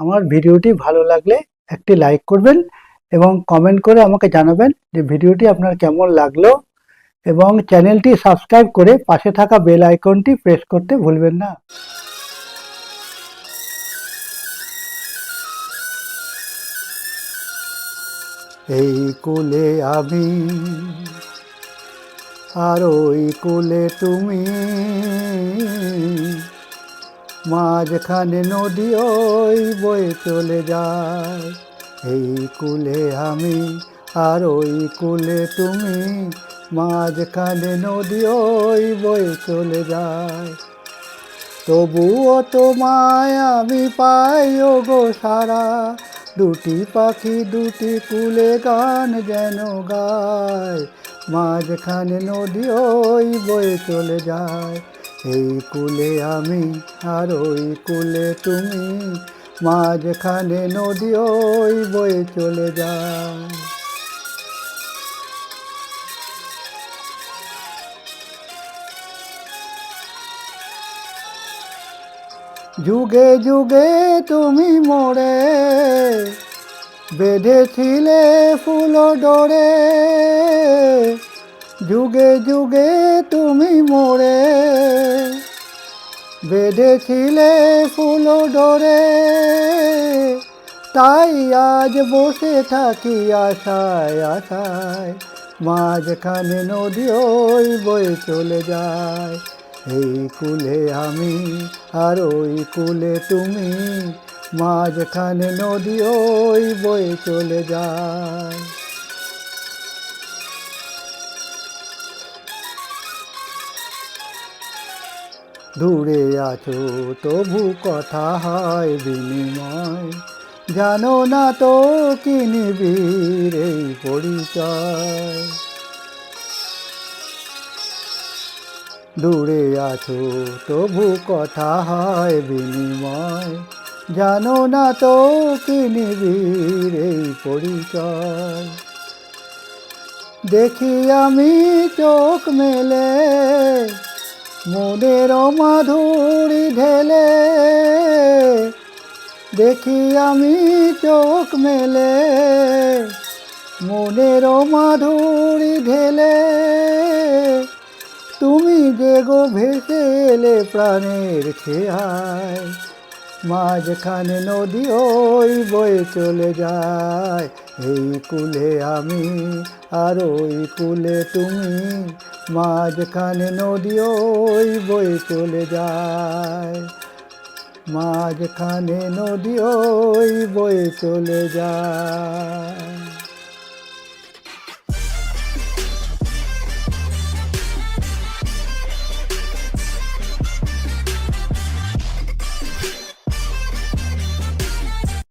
আমার ভিডিওটি ভালো লাগলে একটি লাইক করবেন এবং কমেন্ট করে আমাকে জানাবেন যে ভিডিওটি আপনার কেমন লাগলো, এবং চ্যানেলটি সাবস্ক্রাইব করে পাশে থাকা বেল আইকনটি প্রেস করতে ভুলবেন না। এই কুলে আমি আর ওই কুলে তুমি, মাঝখানে নদী ওই বয়ে চলে যায়। এই কুলে আমি আর ওই কুলে তুমি, মাঝখানে নদী ওই বয়ে চলে যায়। তবুও তোমায় আমি পাই গো সারা, দুটি পাখি দুটি কুলে গান যেন গায়। মাঝখানে নদী ওই বয়ে চলে যায়। এই কুলে আমি আর ওই কুলে তুমি, মাঝখানে নদী ওই বয়ে চলে যায়। যুগে যুগে তুমি মোড়ে বেঁধেছিলে ফুল ডোরে, যুগে যুগে তুমি মোড়ে বেঁধেছিলে ফুল ডোরে। তাই আজ বসে থাকি আশায় আশায়, মাঝখানে নদী ওই বয়ে চলে যায়। এই কুলে আমি আর ওই কুলে তুমি, মাঝখানে নদী ওই বয়ে চলে যায়। দূরে আছো তবু কথা হয় বিনিময়, জানো না তো কি নিবিড় এই পরিচয়। দূরে আছো তবু কথা হয় বিনিময়, জানো না তো কি নিবিড় এই পরিচয়। দেখি আমি চোখ মেলে মনের মাধুরী ঢেলে, দেখি আমি চোখ মেলে মনের মাধুরী ঢেলে। তুমি যে গো ভেসে এলে প্রাণের খেয়ায়, মাঝখানে নদী ওই বয়ে চলে যায়। এই কুলে আমি আর ওই কুলে তুমি, মাঝখানে নদী ওই বয়ে চলে যায়। মাঝখানে নদী ওই বয়ে চলে যায়।